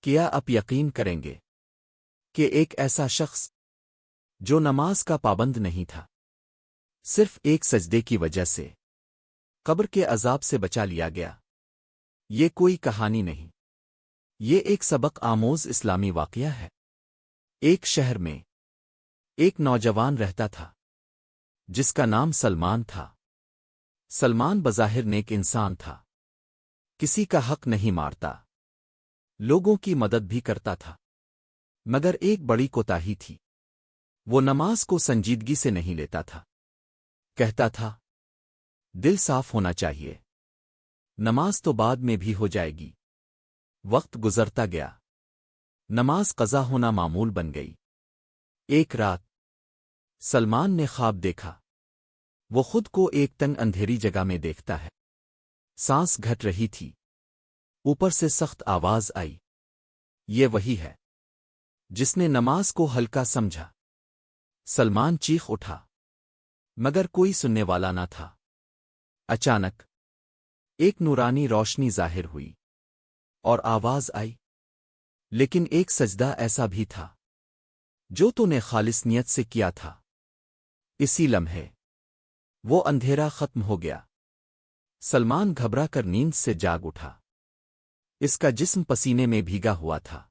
کیا آپ یقین کریں گے کہ ایک ایسا شخص جو نماز کا پابند نہیں تھا، صرف ایک سجدے کی وجہ سے قبر کے عذاب سے بچا لیا گیا؟ یہ کوئی کہانی نہیں، یہ ایک سبق آموز اسلامی واقعہ ہے۔ ایک شہر میں ایک نوجوان رہتا تھا جس کا نام سلمان تھا۔ سلمان بظاہر نیک انسان تھا، کسی کا حق نہیں مارتا، لوگوں کی مدد بھی کرتا تھا، مگر ایک بڑی کوتاہی تھی، وہ نماز کو سنجیدگی سے نہیں لیتا تھا۔ کہتا تھا، دل صاف ہونا چاہیے، نماز تو بعد میں بھی ہو جائے گی۔ وقت گزرتا گیا، نماز قضا ہونا معمول بن گئی۔ ایک رات سلمان نے خواب دیکھا، وہ خود کو ایک تنگ اندھیری جگہ میں دیکھتا ہے، سانس گھٹ رہی تھی، اوپر سے سخت آواز آئی، یہ وہی ہے جس نے نماز کو ہلکا سمجھا۔ سلمان چیخ اٹھا، مگر کوئی سننے والا نہ تھا۔ اچانک ایک نورانی روشنی ظاہر ہوئی اور آواز آئی، لیکن ایک سجدہ ایسا بھی تھا جو تو نے خالص نیت سے کیا تھا۔ اسی لمحے وہ اندھیرا ختم ہو گیا۔ سلمان گھبرا کر نیند سے جاگ اٹھا، اس کا جسم پسینے میں بھیگا ہوا تھا۔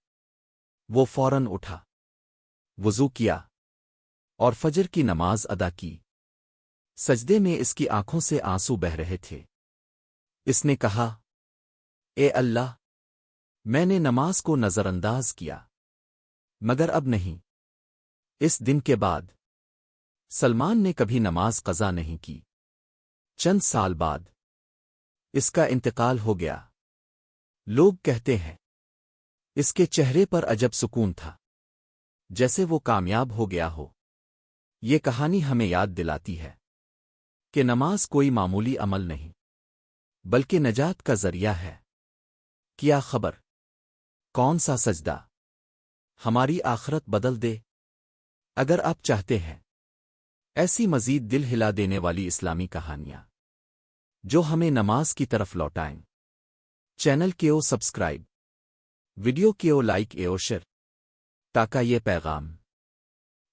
وہ فوراً اٹھا، وضو کیا اور فجر کی نماز ادا کی۔ سجدے میں اس کی آنکھوں سے آنسو بہہ رہے تھے۔ اس نے کہا، اے اللہ، میں نے نماز کو نظر انداز کیا، مگر اب نہیں۔ اس دن کے بعد سلمان نے کبھی نماز قضا نہیں کی۔ چند سال بعد اس کا انتقال ہو گیا۔ لوگ کہتے ہیں اس کے چہرے پر عجب سکون تھا، جیسے وہ کامیاب ہو گیا ہو۔ یہ کہانی ہمیں یاد دلاتی ہے کہ نماز کوئی معمولی عمل نہیں، بلکہ نجات کا ذریعہ ہے۔ کیا خبر کون سا سجدہ ہماری آخرت بدل دے؟ اگر آپ چاہتے ہیں ایسی مزید دل ہلا دینے والی اسلامی کہانیاں جو ہمیں نماز کی طرف لوٹائیں، چینل کیو سبسکرائب، ویڈیو کیو لائک ایو شیئر، تاکہ یہ پیغام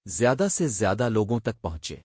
زیادہ سے زیادہ لوگوں تک پہنچے۔